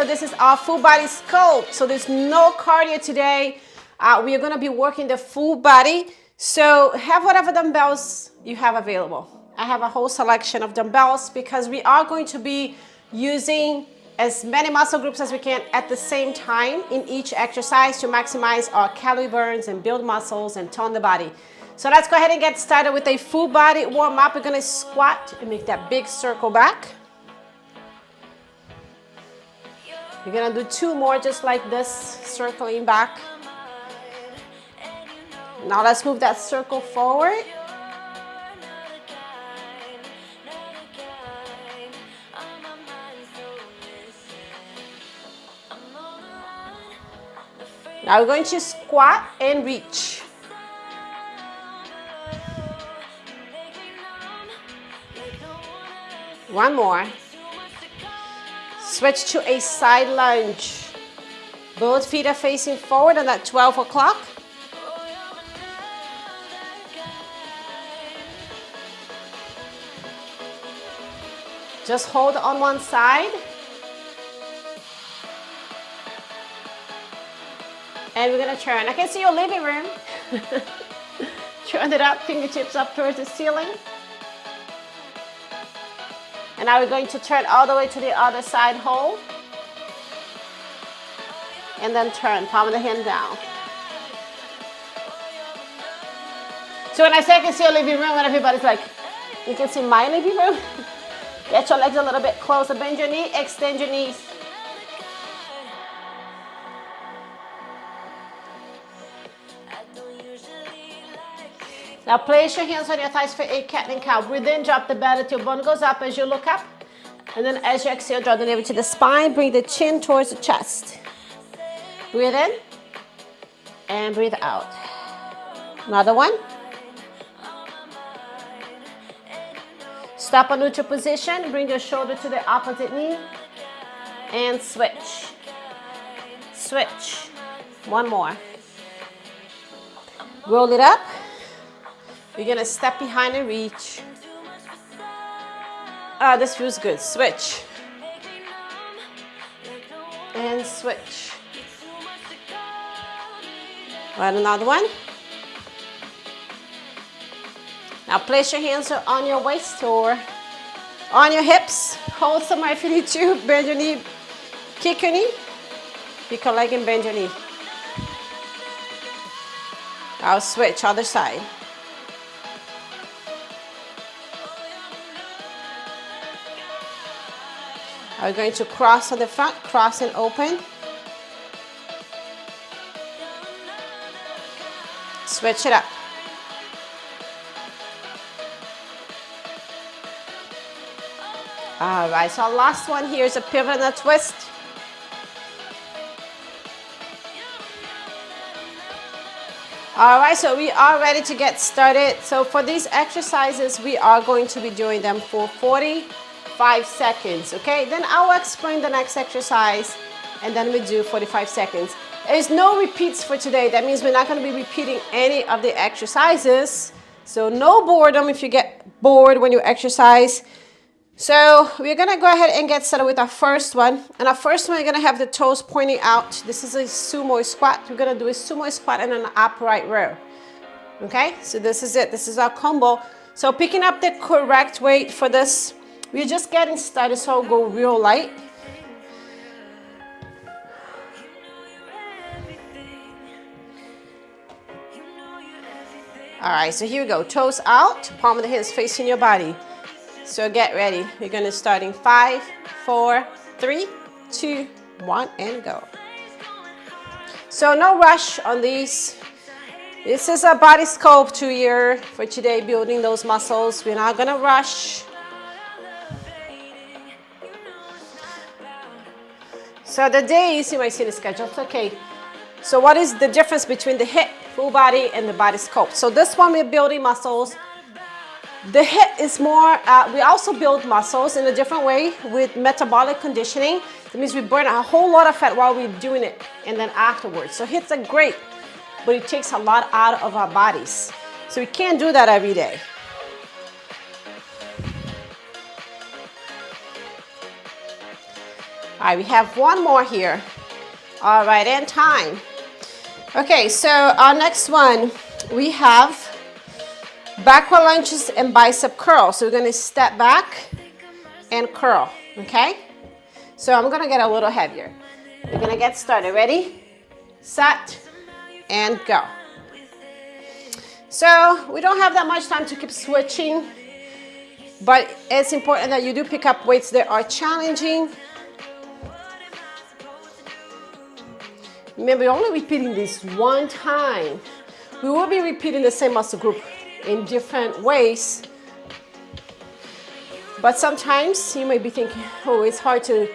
this is our full body sculpt. So there's no cardio today. We are gonna be working the full body. So have whatever dumbbells you have available. I have a whole selection of dumbbells because we are going to be using as many muscle groups as we can at the same time in each exercise to maximize our calorie burns and build muscles and tone the body. So let's go ahead and get started with a full body warm up. We're gonna squat and make that big circle back. You're gonna do 2 more just like this, circling back. Now let's move that circle forward. Now we're going to squat and reach. One more. Switch to a side lunge. Both feet are facing forward on that 12 o'clock. Just hold on one side. And we're gonna turn. I can see your living room. Turn it up, fingertips up towards the ceiling. And now we're going to turn all the way to the other side, hold. And then turn, palm of the hand down. So when I say I can see your living room, and everybody's like, you can see my living room? Get your legs a little bit closer. Bend your knee, extend your knees. Now place your hands on your thighs for a cat and cow. Breathe in, drop the belly till bone goes up as you look up. And then as you exhale, draw the navel to the spine. Bring the chin towards the chest. Breathe in and breathe out. Another one. Stop a neutral position. Bring your shoulder to the opposite knee. And switch. Switch. One more. Roll it up. You're gonna step behind and reach. This feels good. Switch. And switch. And another one. Now place your hands on your waist or on your hips. Hold somewhere if you need to. Bend your knee. Kick your knee. Kick your leg and bend your knee. I'll switch other side. We're going to cross on the front, cross and open. Switch it up. All right, so our last one here is a pivot and a twist. All right, so we are ready to get started. So for these exercises, we are going to be doing them for 45 seconds, okay? Then I'll explain the next exercise and then we do 45 seconds. There's no repeats for today. That means we're not gonna be repeating any of the exercises. So no boredom if you get bored when you exercise. So we're gonna go ahead and get started with our first one. And our first one, we're gonna have the toes pointing out. This is a sumo squat. We're gonna do a sumo squat and an upright row. Okay, so this is it. This is our combo. So picking up the correct weight for this, we're just getting started, so I'll go real light. All right, so here we go. Toes out, palm of the hands facing your body. So get ready. We're gonna start in 5, 4, 3, 2, 1, and go. So no rush on these. This is a body sculpt here for today, building those muscles. We're not gonna rush. So the days, you might see the schedule, it's okay. So what is the difference between the HIIT, full body, and the body sculpt? So this one, we're building muscles. The HIIT is more, we also build muscles in a different way with metabolic conditioning. That means we burn a whole lot of fat while we're doing it and then afterwards. So HIITs are great, but it takes a lot out of our bodies. So we can't do that every day. All right, we have one more here. All right, and time. Okay, so our next one, we have backward lunges and bicep curls. So we're gonna step back and curl, okay? So I'm gonna get a little heavier. We're gonna get started. Ready, set, and go. So we don't have that much time to keep switching, but it's important that you do pick up weights that are challenging. Remember, you're only repeating this one time. We will be repeating the same muscle group in different ways, but sometimes you may be thinking, oh, it's hard to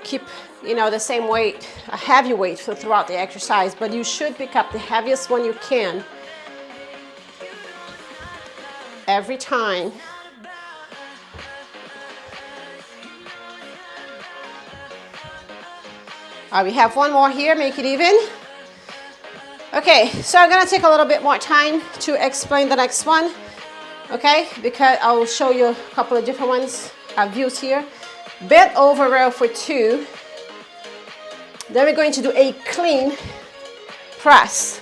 keep, the same weight, a heavy weight throughout the exercise, but you should pick up the heaviest one you can every time. All right, we have one more here, make it even. Okay, so I'm gonna take a little bit more time to explain the next one, okay? Because I will show you a couple of different ones, views here. Bent over row for 2. Then we're going to do a clean press.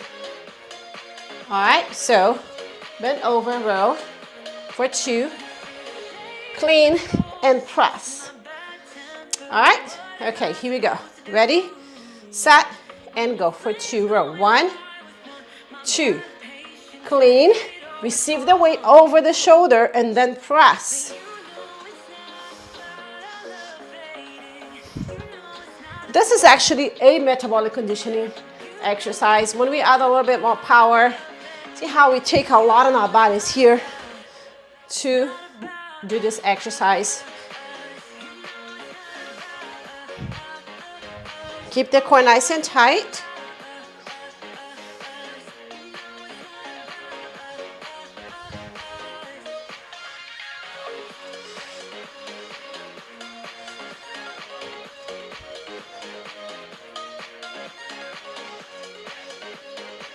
All right, so bent over row for 2, clean and press. All right, okay, here we go. Ready, set, and go for 2 row. 1, 2, clean, receive the weight over the shoulder, and then press. This is actually a metabolic conditioning exercise. When we add a little bit more power, see how we take a lot on our bodies here to do this exercise. Keep the core nice and tight.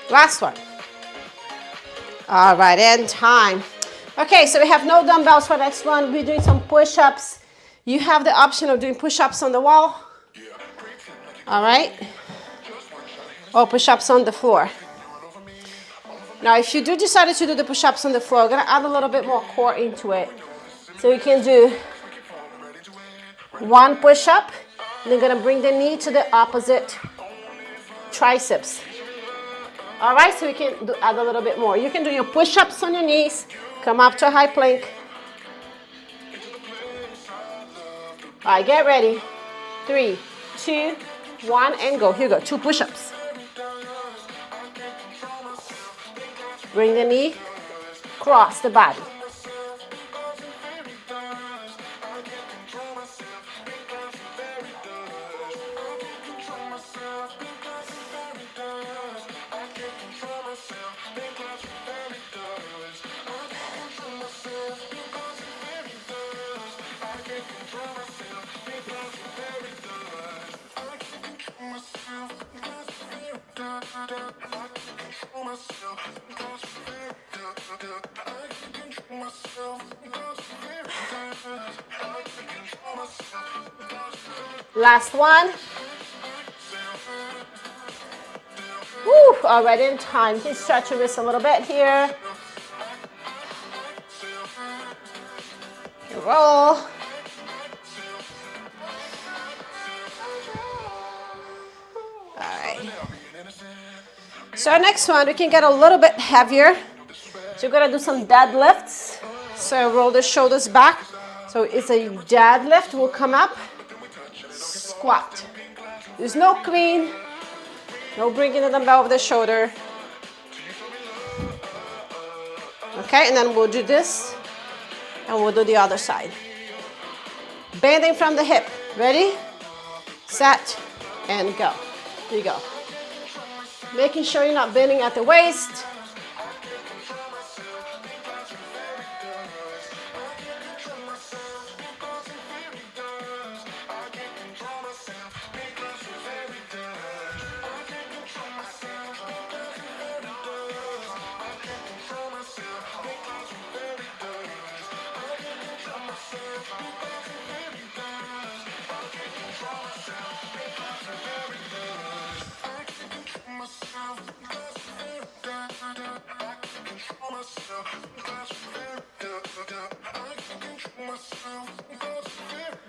Last one. All right, and time. Okay, so we have no dumbbells for next one. We're doing some push-ups. You have the option of doing push-ups on the wall. All right, or push-ups on the floor. Now, if you do decide to do the push-ups on the floor, I'm gonna add a little bit more core into it. So you can do 1 push-up, and then gonna bring the knee to the opposite triceps. All right, so you can add a little bit more. You can do your push-ups on your knees, come up to a high plank. All right, get ready. 3, 2, 1, and go. Here you go, 2 push-ups. Bring the knee, cross the body. Last one. Woo, all right, in time. You can stretch your wrists a little bit here. Roll. All right. So next one, we can get a little bit heavier. So you're gonna do some deadlifts. So roll the shoulders back. So it's a deadlift, we'll come up, squat. There's no clean, no bringing the dumbbell over the shoulder. Okay, and then we'll do this, and we'll do the other side. Bending from the hip. Ready, set, and go. Here you go. Making sure you're not bending at the waist.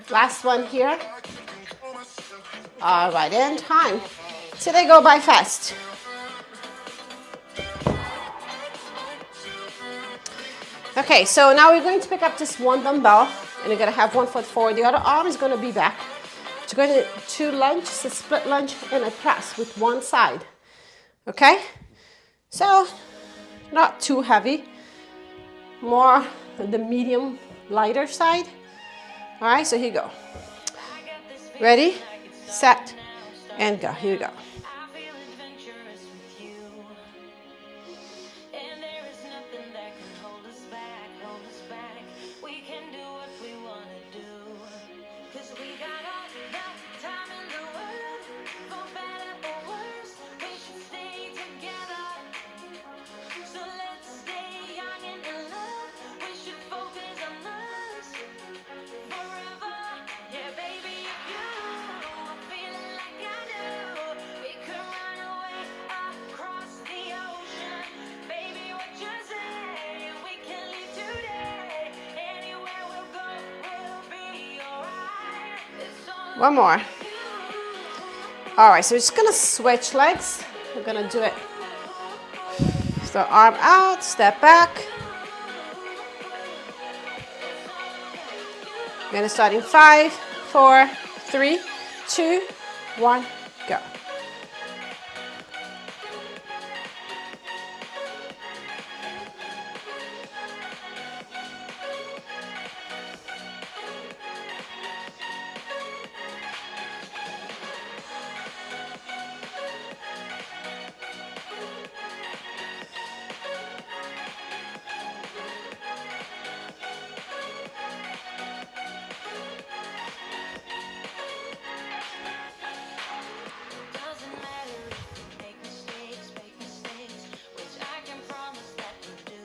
Last one here. All right, and time. So they go by fast. Okay, so now we're going to pick up just one dumbbell, and you're gonna have one foot forward. The other arm is gonna be back. You're going to lunge, it's a split lunge and a press with one side. Okay? So, not too heavy. More the medium, lighter side. All right, so here you go. Ready, set, and go. Here we go. One more. All right, so we're just gonna switch legs. We're gonna do it. So arm out, step back. We're gonna start in 5, 4, 3, 2, 1, go.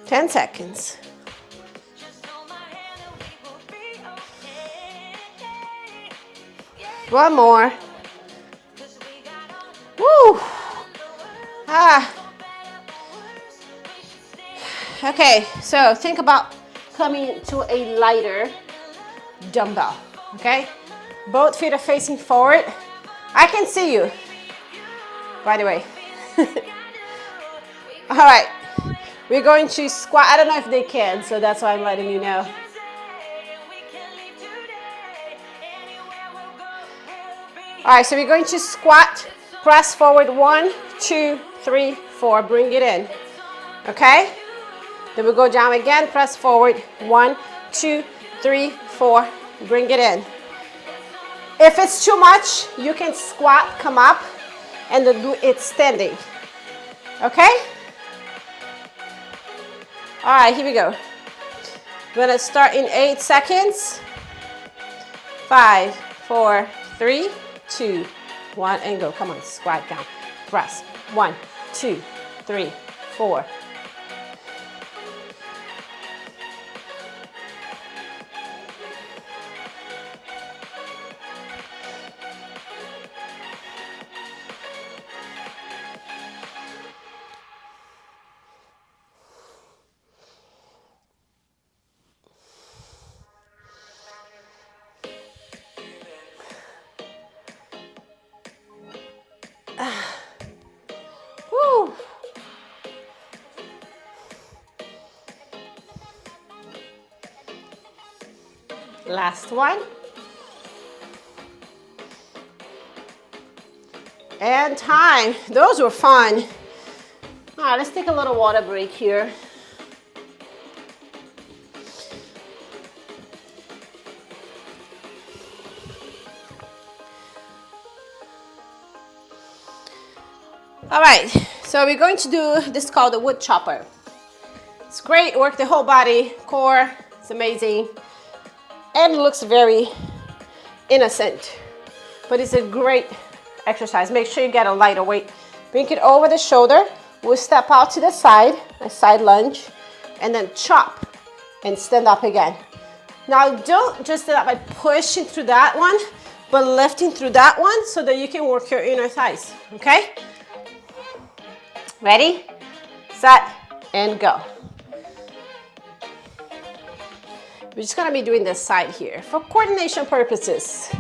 Ten seconds. One more. Woo! Ah. Okay, so think about coming to a lighter dumbbell, okay? Both feet are facing forward. I can see you, by the way. All right. We're going to squat. I don't know if they can, so that's why I'm letting you know. All right, so we're going to squat, press forward 1, 2, 3, 4. Bring it in. Okay? Then we'll go down again, press forward 1, 2, 3, 4. Bring it in. If it's too much, you can squat, come up, and then do it standing. Okay? All right, here we go. We're gonna start in 8 seconds. 5, 4, 3, 2, 1, and go. Come on, squat down. Press. 1, 2, 3, 4. Woo. Last one. And time. Those were fun. All right, let's take a little water break here. All right, so we're going to do this called the wood chopper. It's great, work the whole body, core, it's amazing. And it looks very innocent, but it's a great exercise. Make sure you get a lighter weight. Bring it over the shoulder. We'll step out to the side, a side lunge, and then chop and stand up again. Now don't just stand up by pushing through that one, but lifting through that one so that you can work your inner thighs, okay? Ready, set, and go. We're just gonna be doing this side here for coordination purposes.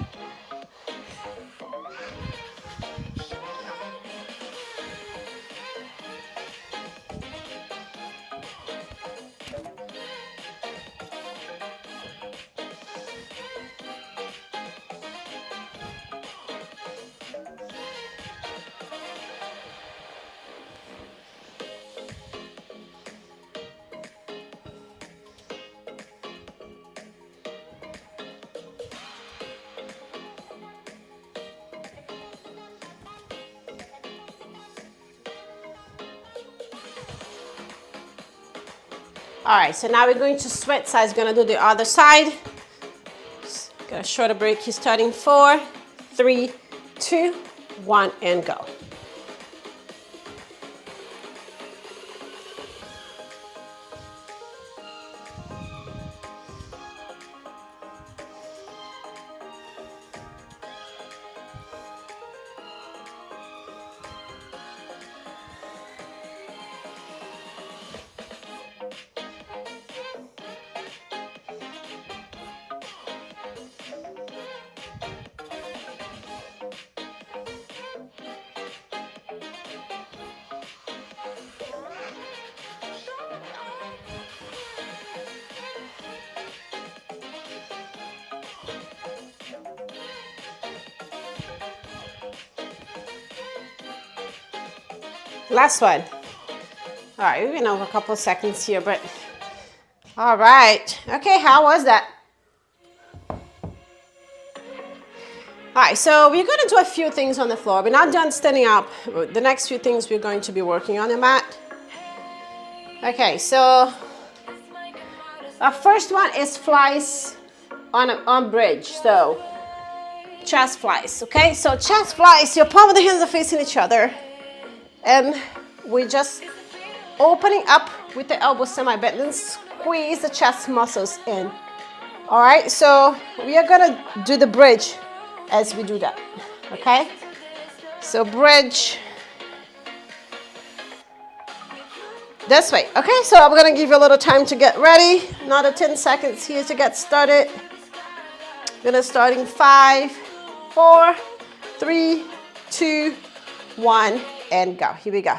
All right, so now we're going to switch sides. Gonna do the other side. Got a shorter break here, starting 4, 3, 2, 1, and go. Last one. All right, we've been over a couple of seconds here, but all right. Okay, how was that? All right, so we're going to do a few things on the floor. We're not done standing up. The next few things we're going to be working on the mat. Okay, so our first one is flies on bridge. So chest flies, okay? So chest flies, your palm of the hands are facing each other. And we're just opening up with the elbow semi-bent and squeeze the chest muscles in. All right, so we are gonna do the bridge as we do that, okay? So bridge this way, okay? So I'm gonna give you a little time to get ready. Another 10 seconds here to get started. Gonna start in 5, 4, 3, 2, 1. And go. Here we go.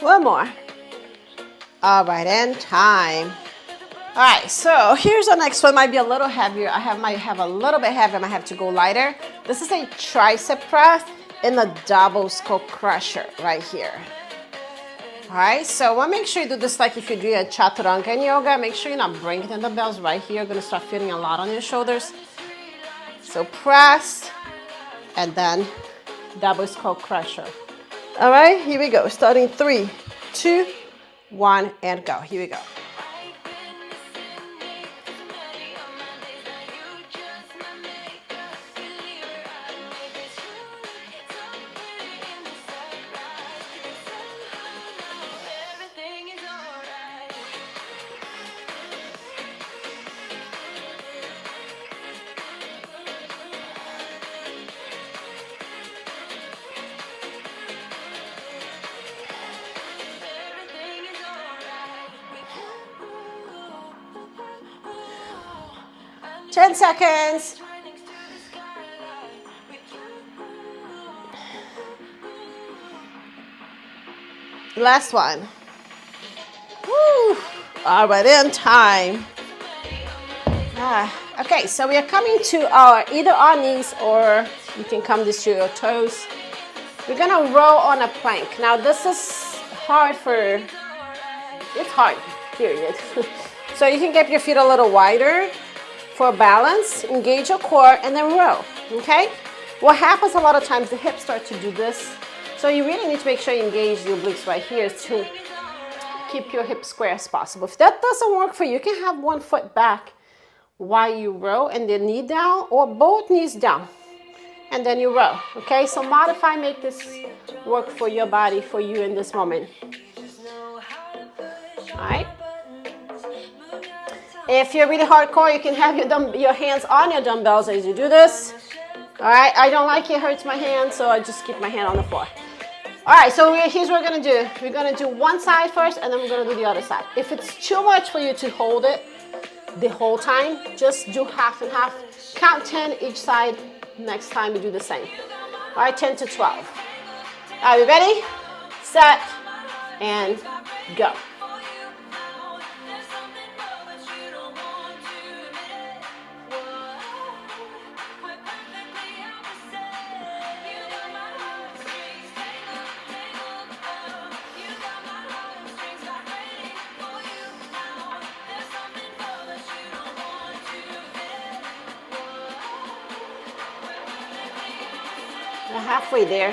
One more. All right, and time. All right, so here's the next one. Might be a little heavier. Might have a little bit heavier. I might have to go lighter. This is a tricep press in the double skull crusher right here. All right, so I want to make sure you do this like if you're doing a chaturanga in yoga. Make sure you're not bringing the dumbbells right here. You're going to start feeling a lot on your shoulders. So press and then double skull crusher. All right, here we go. Starting 3, 2, 1, and go. Here we go. Ten seconds. Last one. Woo. All right, in time. Okay, so we are coming to either our knees or you can come this to your toes. We're gonna roll on a plank. Now this is hard it's hard, period. So you can get your feet a little wider for balance, engage your core, and then row, okay? What happens a lot of times, the hips start to do this. So you really need to make sure you engage the obliques right here to keep your hips square as possible. If that doesn't work for you, you can have one foot back while you row and the knee down, or both knees down, and then you row, okay? So modify, make this work for your body, for you in this moment. All right? If you're really hardcore, you can have your hands on your dumbbells as you do this. All right, I don't like it, hurts my hand, so I just keep my hand on the floor. All right, so here's what we're gonna do. We're gonna do one side first, and then we're gonna do the other side. If it's too much for you to hold it the whole time, just do half and half. Count 10 each side. Next time you do the same. All right, 10 to 12. Are we ready? Set, and go. We're halfway there.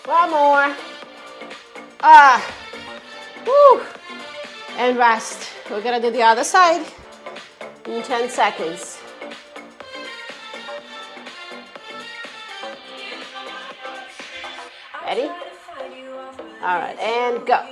One more. Woo. And rest. We're gonna do the other side in 10 seconds. Ready? All right, and go.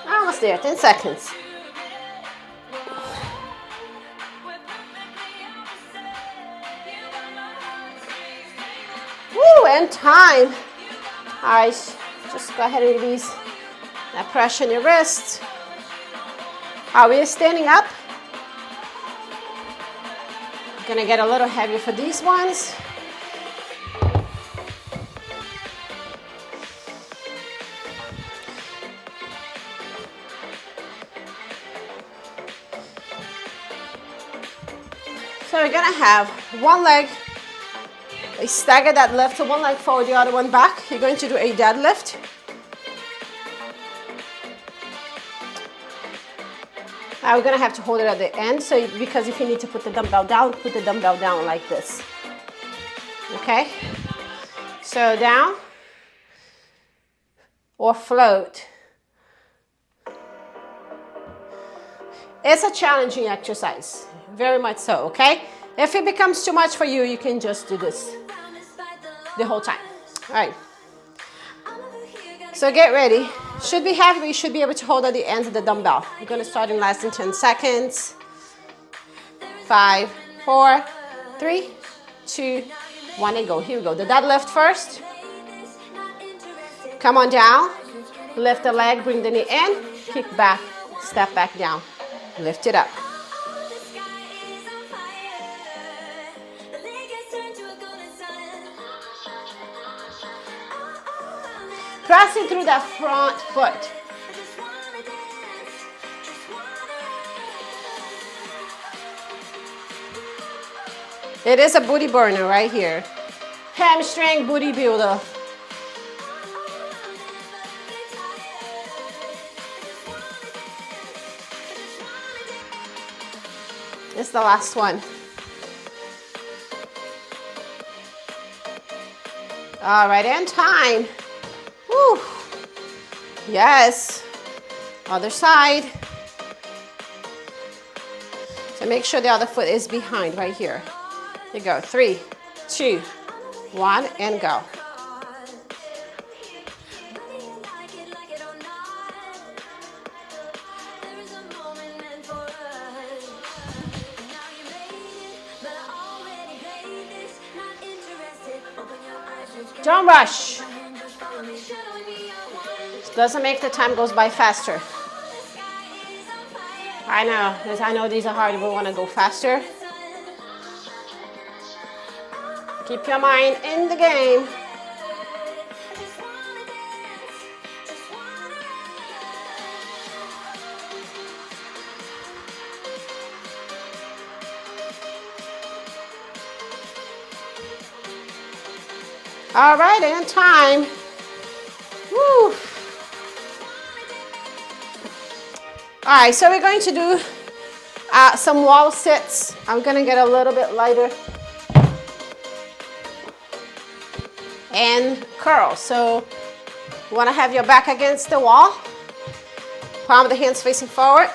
Almost there, 10 seconds. Woo, and time. All right, just go ahead and release that pressure in your wrist. Are we standing up? Gonna get a little heavier for these ones. So we're gonna have one leg, a stagger deadlift, so one leg forward, the other one back. You're going to do a deadlift. We're gonna have to hold it at the end, so because if you need to put the dumbbell down, put the dumbbell down like this. Okay? So down or float. It's a challenging exercise, very much so, okay? If it becomes too much for you, you can just do this the whole time. All right. So get ready. Should be heavy, but you should be able to hold at the ends of the dumbbell. We're gonna start in less than 10 seconds. 5, 4, 3, 2, 1, and go. Here we go. The deadlift first. Come on down. Lift the leg, bring the knee in, kick back, step back down. Lift it up. Pressing through that front foot. It is a booty burner right here. Hamstring booty builder. It's the last one. All right, and time. Woo. Yes. Other side. So make sure the other foot is behind right here. Here you go. 3, 2, 1, and go. Don't rush. Doesn't make the time goes by faster. I know these are hard. We want to go faster. Keep your mind in the game. All right, and time. Woo. All right, so we're going to do some wall sits. I'm gonna get a little bit lighter. And curls. So you wanna have your back against the wall, palm of the hands facing forward,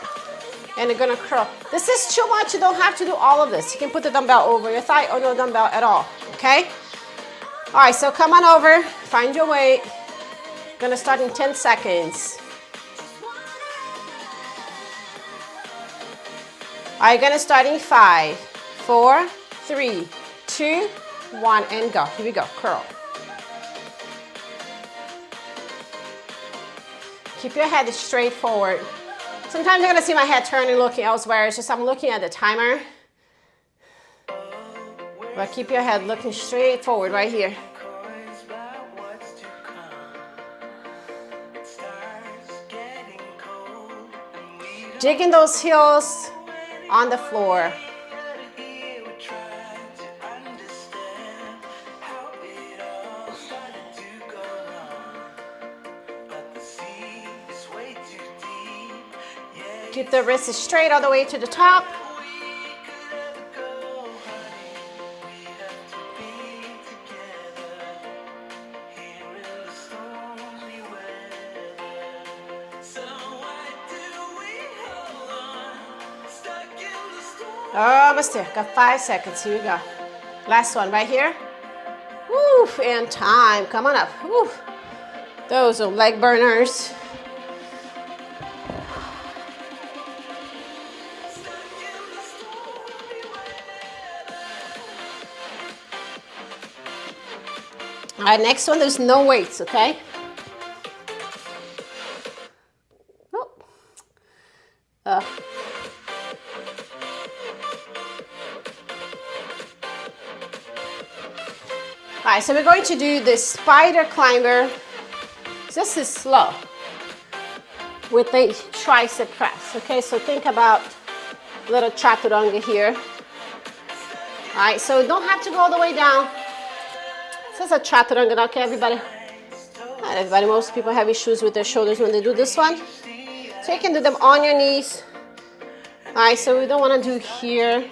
and you're gonna curl. This is too much, you don't have to do all of this. You can put the dumbbell over your thigh or no dumbbell at all, okay? All right, so come on over, find your weight. Gonna start in 10 seconds. All right, gonna start in 5, 4, 3, 2, 1, and go. Here we go, curl. Keep your head straight forward. Sometimes you're gonna see my head turning, looking elsewhere. It's just I'm looking at the timer. But keep your head looking straight forward right here. Digging those heels on the floor. Keep the wrists straight all the way to the top. Almost there. Got 5 seconds. Here we go. Last one right here. Woo, and time. Come on up. Woo. Those are leg burners. All right, next one, there's no weights, okay? Oh. All right, so we're going to do the spider climber. This is slow with a tricep press, okay? So think about little chaturanga here. All right, so you don't have to go all the way down. This is a chaturanga, okay, everybody? Not everybody, most people have issues with their shoulders when they do this one. So you can do them on your knees. All right, so we don't want to do here.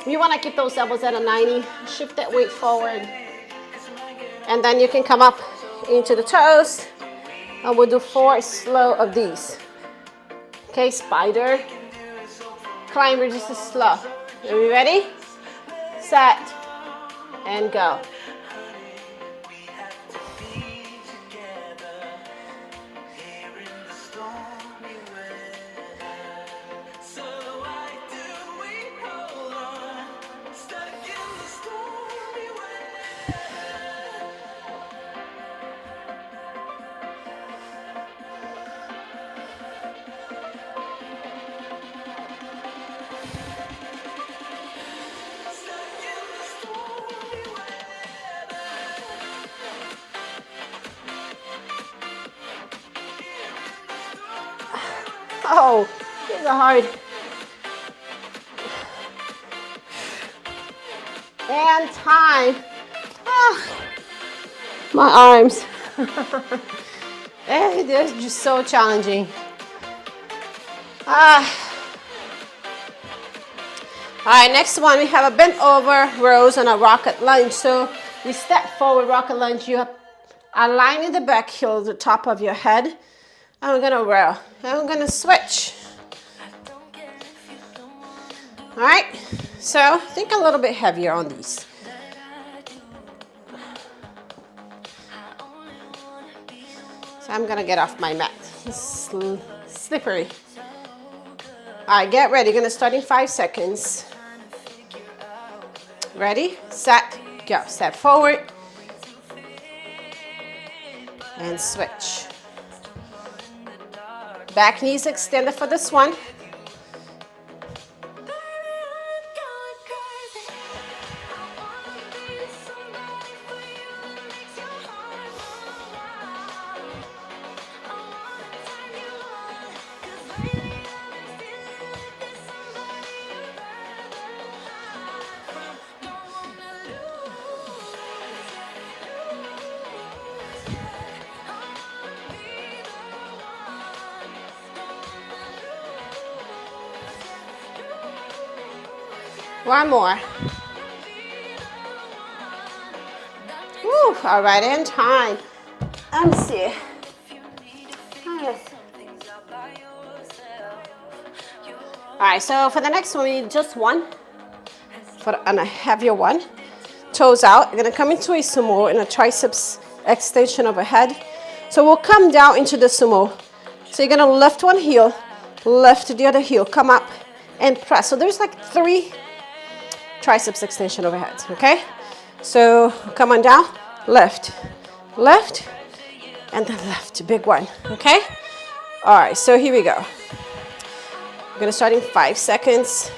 You want to keep those elbows at a 90. Shift that weight forward. And then you can come up into the toes. And we'll do 4 slow of these. Okay, spider. Climber, just as slow. Are we ready? Set. And go. Oh, these are hard. And time. Ah, my arms. They're just so challenging. All right, next one, we have a bent over rows and a rocket lunge. So we step forward, rocket lunge. You are aligning the back heel to the top of your head. And we're gonna roll. And we're gonna switch. All right, so think a little bit heavier on these. So I'm gonna get off my mat. It's slippery. All right, get ready. Gonna start in 5 seconds. Ready, set, Go, step forward. And switch. Back knees extended for this one. One more. Woo, all right, in time. Let me see. All right, so for the next one, we need just one. And a heavier one. Toes out. You're gonna come into a sumo in a triceps extension overhead. So we'll come down into the sumo. So you're gonna lift one heel, lift the other heel, come up and press. So there's like 3 triceps extension overhead, okay? So come on down, lift, lift, and then lift, big one, okay? All right, so here we go. We're gonna start in 5 seconds.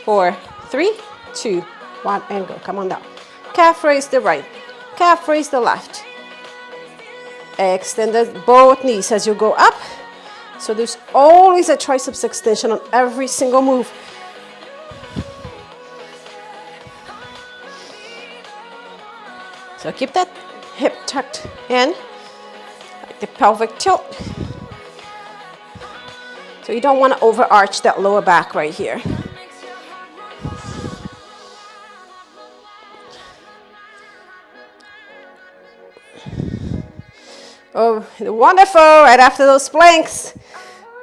4, 3, 2, 1, and go. Come on down. Calf raise the right, calf raise the left. Extend both knees as you go up. So there's always a triceps extension on every single move. So keep that hip tucked in, like the pelvic tilt. So you don't want to overarch that lower back right here. Oh, wonderful, right after those planks,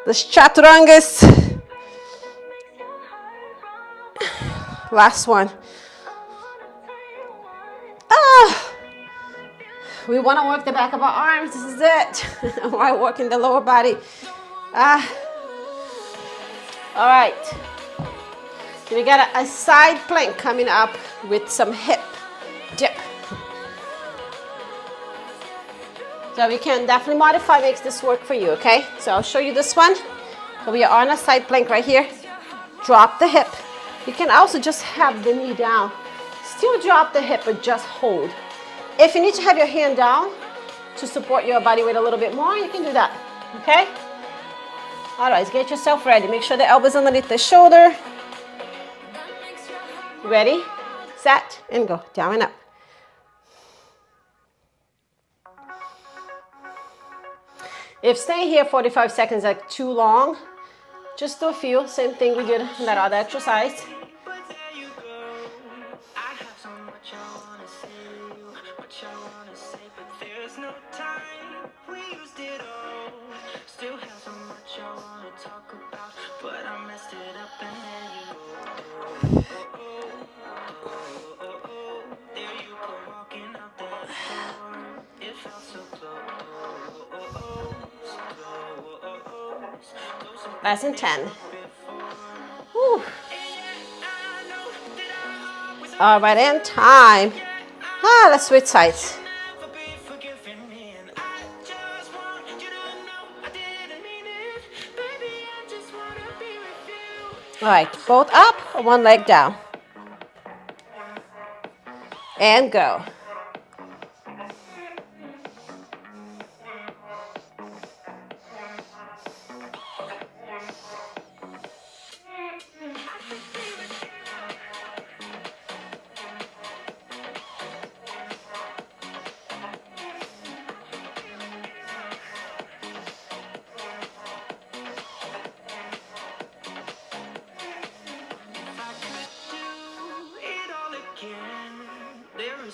the chaturangas. Last one. We want to work the back of our arms. This is it. While working the lower body. All right. So we got a side plank coming up with some hip dip. So we can definitely modify, makes this work for you, okay? So I'll show you this one. So we are on a side plank right here. Drop the hip. You can also just have the knee down. Still drop the hip, but just hold. If you need to have your hand down to support your body weight a little bit more, you can do that, okay? All right, get yourself ready. Make sure the elbows underneath the shoulder. Ready, set, and go. Down and up. If staying here 45 seconds is like too long, just do a few. Same thing we did in that other exercise. Less than 10. Woo. All right, and time. Let's switch sides. All right, both up, one leg down. And go.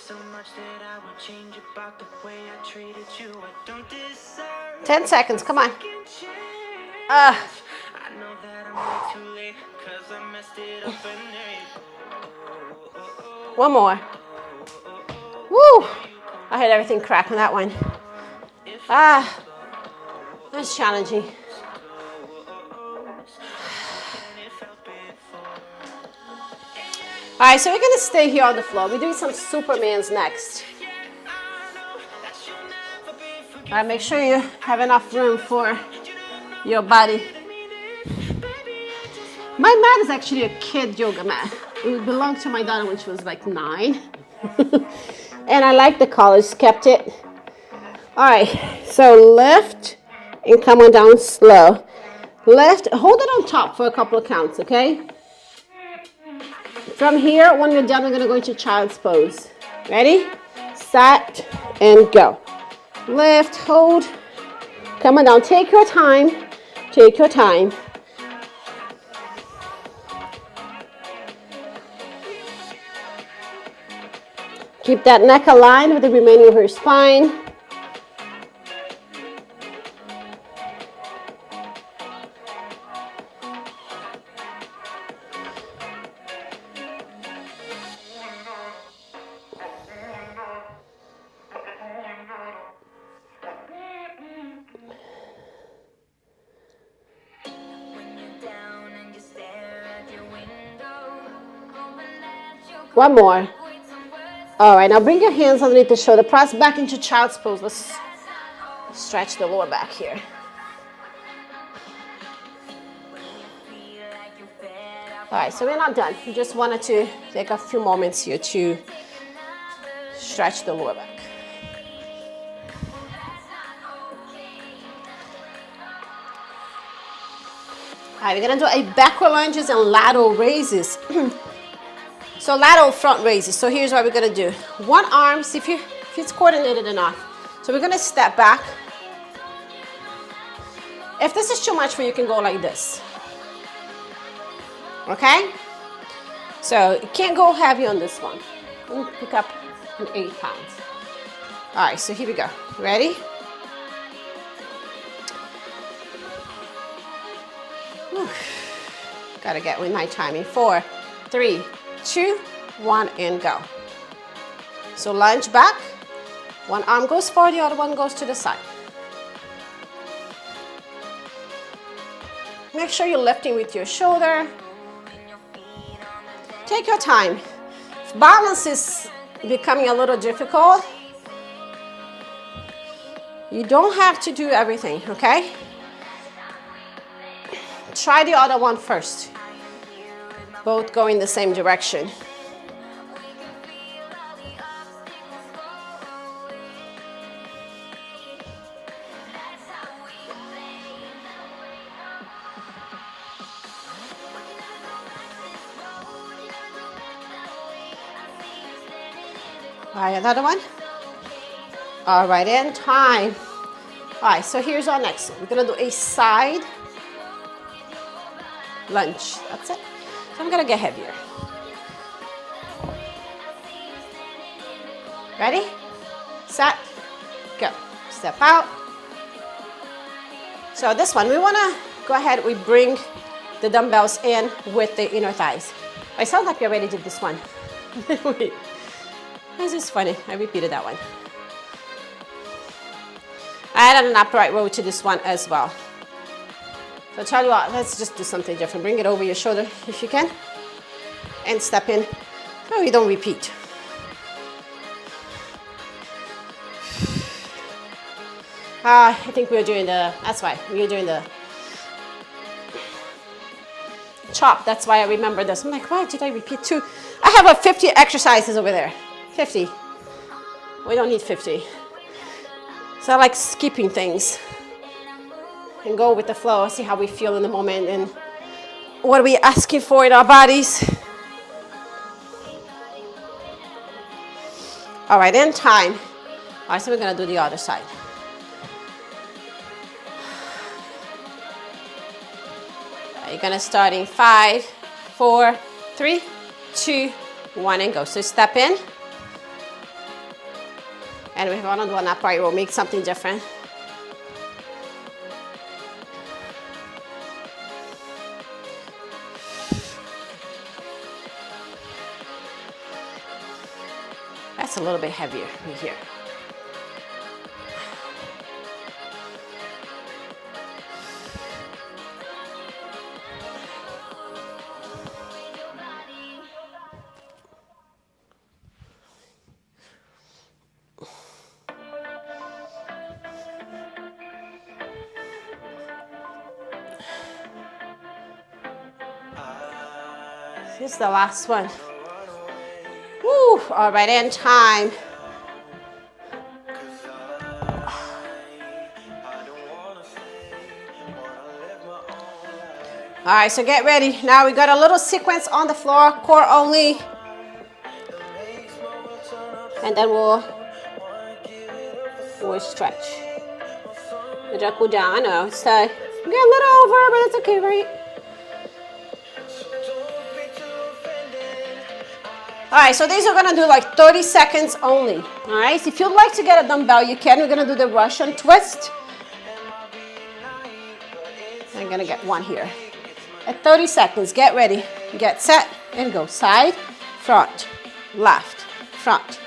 So much that I would change about the way I treated you. I don't deserve 10 seconds, come on. I know that I'm way too late, 'cause I messed it up and there you go. One more. Woo! I had everything crack on that one. That's challenging. All right, so we're gonna stay here on the floor. We're doing some Supermans next. All right, make sure you have enough room for your body. My mat is actually a kid yoga mat. It belonged to my daughter when she was like 9. And I like the color, just kept it. All right, so lift and come on down slow. Lift, hold it on top for a couple of counts, okay? From here, when we're done, we're gonna go into child's pose. Ready? Set and go. Lift, hold, come on down. Take your time, take your time. Keep that neck aligned with the remaining of her spine. One more. All right, now bring your hands underneath the shoulder. Press back into child's pose. Let's stretch the lower back here. All right, so we're not done. We just wanted to take a few moments here to stretch the lower back. All right, we're gonna do a backward lunges and lateral raises. So lateral front raises. So here's what we're gonna do. One arm, see if it's coordinated enough. So we're gonna step back. If this is too much for you, you can go like this. Okay? So you can't go heavy on this one. Pick up an 8 pounds. All right, so here we go. Ready? Whew. Gotta get with my timing. 4, 3, 2, 1, and go. So lunge back. One arm goes forward, the other one goes to the side. Make sure you're lifting with your shoulder. Take your time. If balance is becoming a little difficult, you don't have to do everything, okay? Try the other one first. Both go in the same direction. All right, another one. All right, and time. All right, so here's our next one. We're gonna do a side lunge. That's it. So I'm gonna get heavier. Ready? Set, go. Step out. So this one, we wanna go ahead, we bring the dumbbells in with the inner thighs. I sound like we already did this one. Wait. This is funny, I repeated that one. I added an upright row to this one as well. So tell you what, let's just do something different. Bring it over your shoulder if you can. And step in so you don't repeat. I think we were doing the, that's why, we were doing the chop. That's why I remember this. I'm like, why did I repeat 2? I have 50 exercises over there. 50. We don't need 50. So I like skipping things and go with the flow, see how we feel in the moment and what are we asking for in our bodies. All right, and time. All right, so we're gonna do the other side. You're gonna start in 5, 4, 3, 2, 1, and go. So step in. And we want to do an upright row, make something different. That's a little bit heavier right here. This is the last one. Woo, all right, and time. All right, so get ready. Now we got a little sequence on the floor, core only. And then we'll stretch. Just cool down, I know, it's tight. We got a little over, but it's okay, right? All right, so these are gonna do like 30 seconds only. All right, if you'd like to get a dumbbell, you can. We're gonna do the Russian twist. I'm gonna get one here. At 30 seconds, get ready, get set, and go. Side, front, left, front,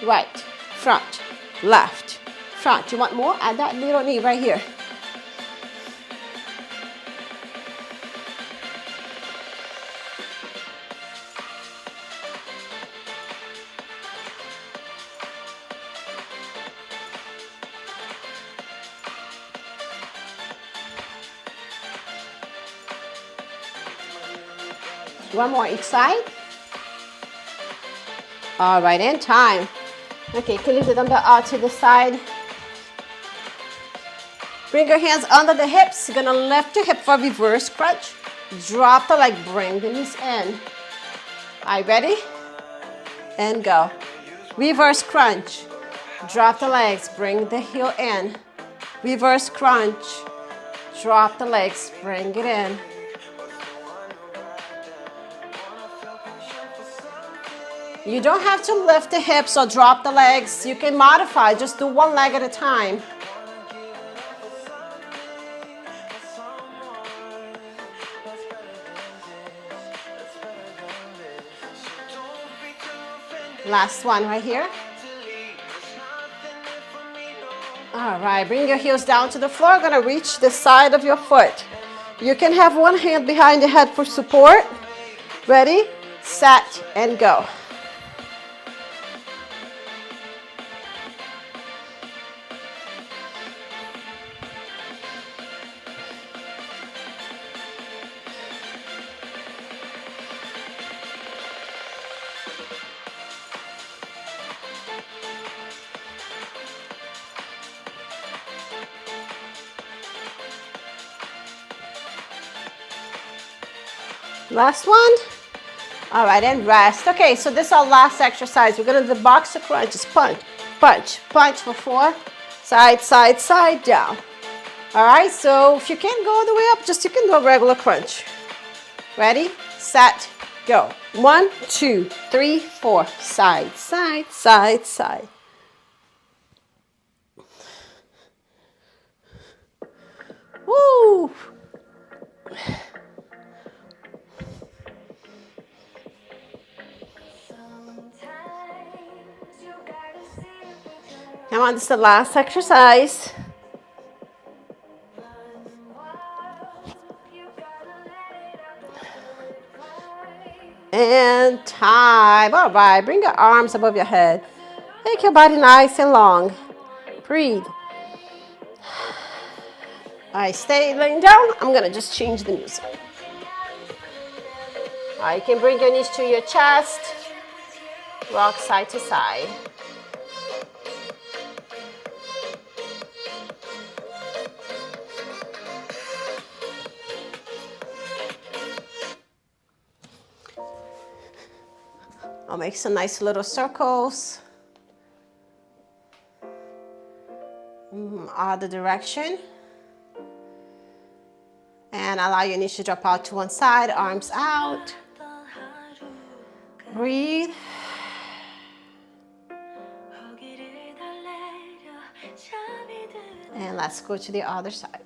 right, front, left, front. You want more? Add that little knee right here. One more each side. All right, and time. Okay, you can leave the dumbbell out to the side. Bring your hands under the hips. You're gonna lift your hip for reverse crunch. Drop the leg, bring the knees in. Are you ready? And go. Reverse crunch. Drop the legs, bring the heel in. Reverse crunch. Drop the legs, bring it in. You don't have to lift the hips or drop the legs. You can modify, just do one leg at a time. Last one right here. All right, bring your heels down to the floor. Gonna reach the side of your foot. You can have one hand behind the head for support. Ready, set, and go. Last one. All right, and rest. Okay, so this is our last exercise. We're gonna do the boxer crunches. Punch, punch, punch for 4. Side, side, side, down. All right, so if you can't go all the way up, just you can do a regular crunch. Ready, set, go. 1, 2, 3, 4. Side, side, side, side. Woo! Come on, this is the last exercise. And time. All right, bring your arms above your head. Make your body nice and long. Breathe. All right, stay laying down. I'm gonna just change the music. All right, you can bring your knees to your chest. Rock side to side. I'll make some nice little circles. Other direction. And allow your knees to drop out to one side, arms out. Breathe. And let's go to the other side.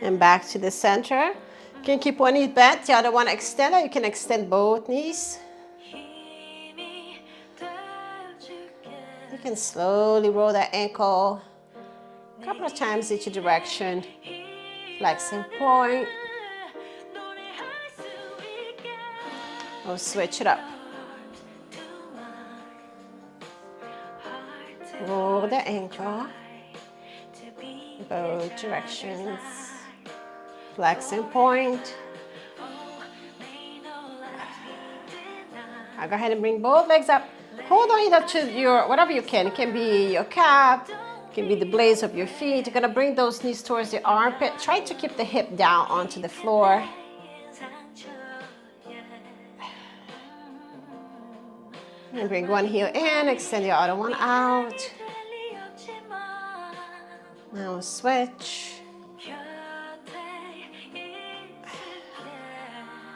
And back to the center. You can keep one knee bent, the other one extended. You can extend both knees. You can slowly roll that ankle a couple of times each direction. Flexing point. We'll switch it up. Pull the ankle. Both directions. Flex and point. Now go ahead and bring both legs up. Hold on either to your, whatever you can. It can be your calf, it can be the blades of your feet. You're gonna bring those knees towards the armpit. Try to keep the hip down onto the floor. And bring one heel in, extend the other one out. Now switch.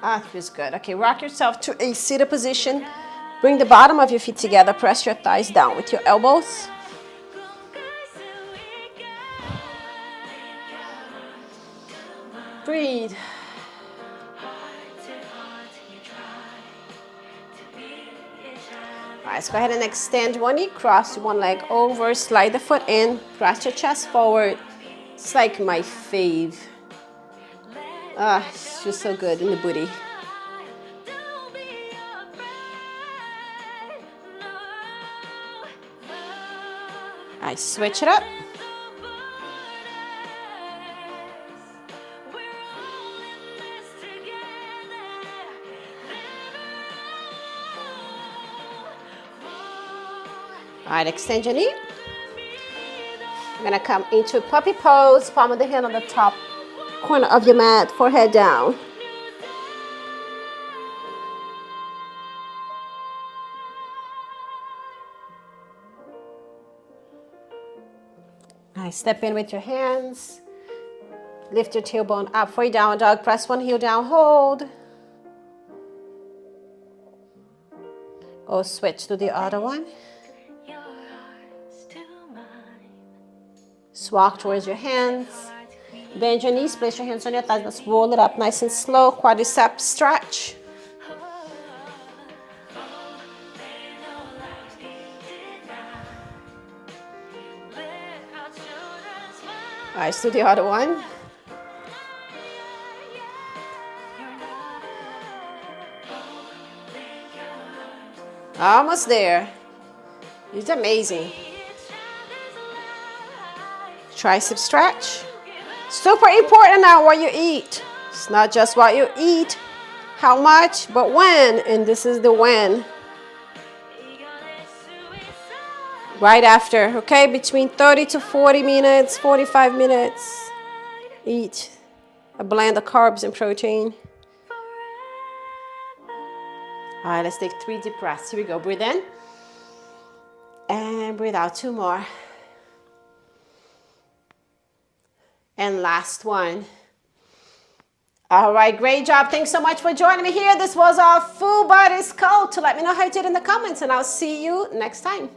Ah, feels good. Okay, rock yourself to a seated position. Bring the bottom of your feet together. Press your thighs down with your elbows. Breathe. All right, let's go ahead and extend one knee, cross one leg over, slide the foot in, press your chest forward. It's like my fave. Ah, it's just so good in the booty. I switch it up. All right, extend your knee. We're gonna come into puppy pose, palm of the hand on the top corner of your mat, forehead down. Nice, step in with your hands. Lift your tailbone up for your down dog. Press one heel down, hold. Go switch to the other one. Walk towards your hands. Bend your knees, place your hands on your thighs. Let's roll it up nice and slow. Quadricep stretch. All right, let's do the other one. Almost there. It's amazing. Tricep stretch. Super important now what you eat. It's not just what you eat, how much, but when. And this is the when. Right after, okay? Between 30 to 40 minutes, 45 minutes. Eat a blend of carbs and protein. All right, let's take 3 deep breaths. Here we go. Breathe in. And breathe out. 2 more. And last one. All right, great job. Thanks so much for joining me here. This was our full body sculpt. Let me know how you did in the comments, and I'll see you next time.